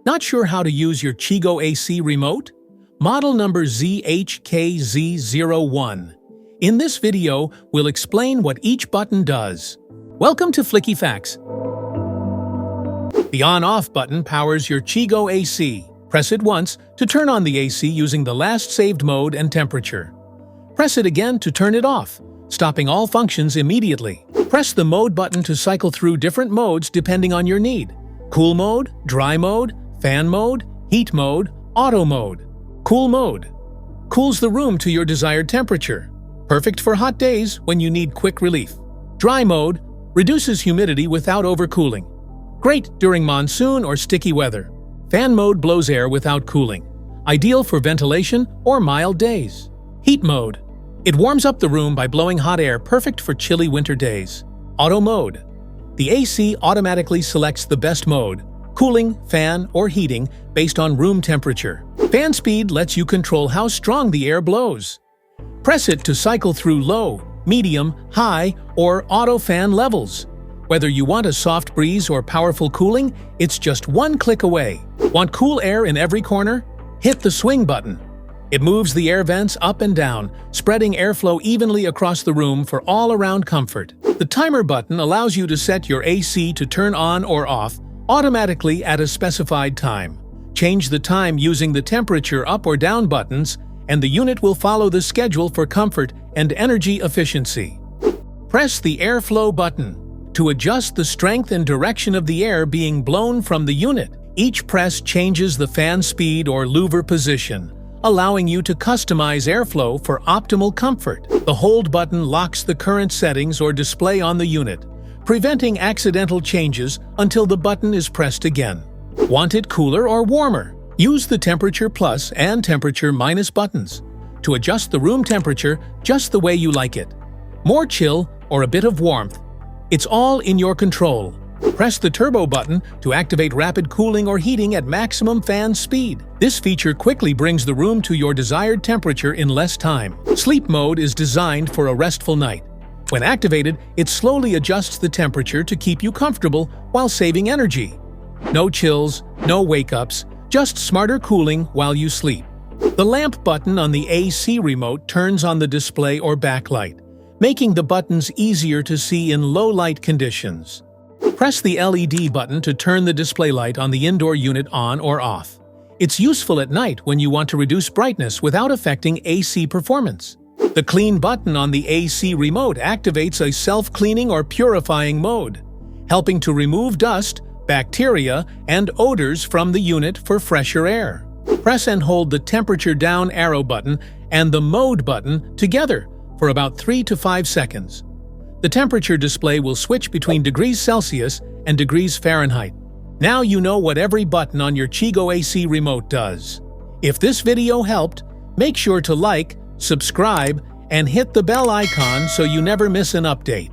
Not sure how to use your Chigo AC Remote? Model number KZ-01. In this video, we'll explain what each button does. Welcome to Flicky Facts. The on-off button powers your Chigo AC. Press it once to turn on the AC using the last saved mode and temperature. Press it again to turn it off, stopping all functions immediately. Press the mode button to cycle through different modes depending on your need. Cool mode, dry mode, fan mode, heat mode, auto mode. Cool mode cools the room to your desired temperature. Perfect for hot days when you need quick relief. Dry mode reduces humidity without overcooling. Great during monsoon or sticky weather. Fan mode blows air without cooling. Ideal for ventilation or mild days. Heat mode. It warms up the room by blowing hot air, perfect for chilly winter days. Auto mode. The AC automatically selects the best mode, cooling, fan, or heating, based on room temperature. Fan speed lets you control how strong the air blows. Press it to cycle through low, medium, high, or auto fan levels. Whether you want a soft breeze or powerful cooling, it's just one click away. Want cool air in every corner? Hit the swing button. It moves the air vents up and down, spreading airflow evenly across the room for all-around comfort. The timer button allows you to set your AC to turn on or off automatically at a specified time. Change the time using the temperature up or down buttons, and the unit will follow the schedule for comfort and energy efficiency. Press the airflow button to adjust the strength and direction of the air being blown from the unit. Each press changes the fan speed or louver position, allowing you to customize airflow for optimal comfort. The hold button locks the current settings or display on the unit, preventing accidental changes until the button is pressed again. Want it cooler or warmer? Use the temperature plus and temperature minus buttons to adjust the room temperature just the way you like it. More chill or a bit of warmth. It's all in your control. Press the turbo button to activate rapid cooling or heating at maximum fan speed. This feature quickly brings the room to your desired temperature in less time. Sleep mode is designed for a restful night. When activated, it slowly adjusts the temperature to keep you comfortable while saving energy. No chills, no wake-ups, just smarter cooling while you sleep. The lamp button on the AC remote turns on the display or backlight, making the buttons easier to see in low-light conditions. Press the LED button to turn the display light on the indoor unit on or off. It's useful at night when you want to reduce brightness without affecting AC performance. The clean button on the AC remote activates a self-cleaning or purifying mode, helping to remove dust, bacteria, and odors from the unit for fresher air. Press and hold the temperature down arrow button and the mode button together for about 3 to 5 seconds. The temperature display will switch between degrees Celsius and degrees Fahrenheit. Now you know what every button on your Chigo AC remote does. If this video helped, make sure to like, subscribe, and hit the bell icon so you never miss an update.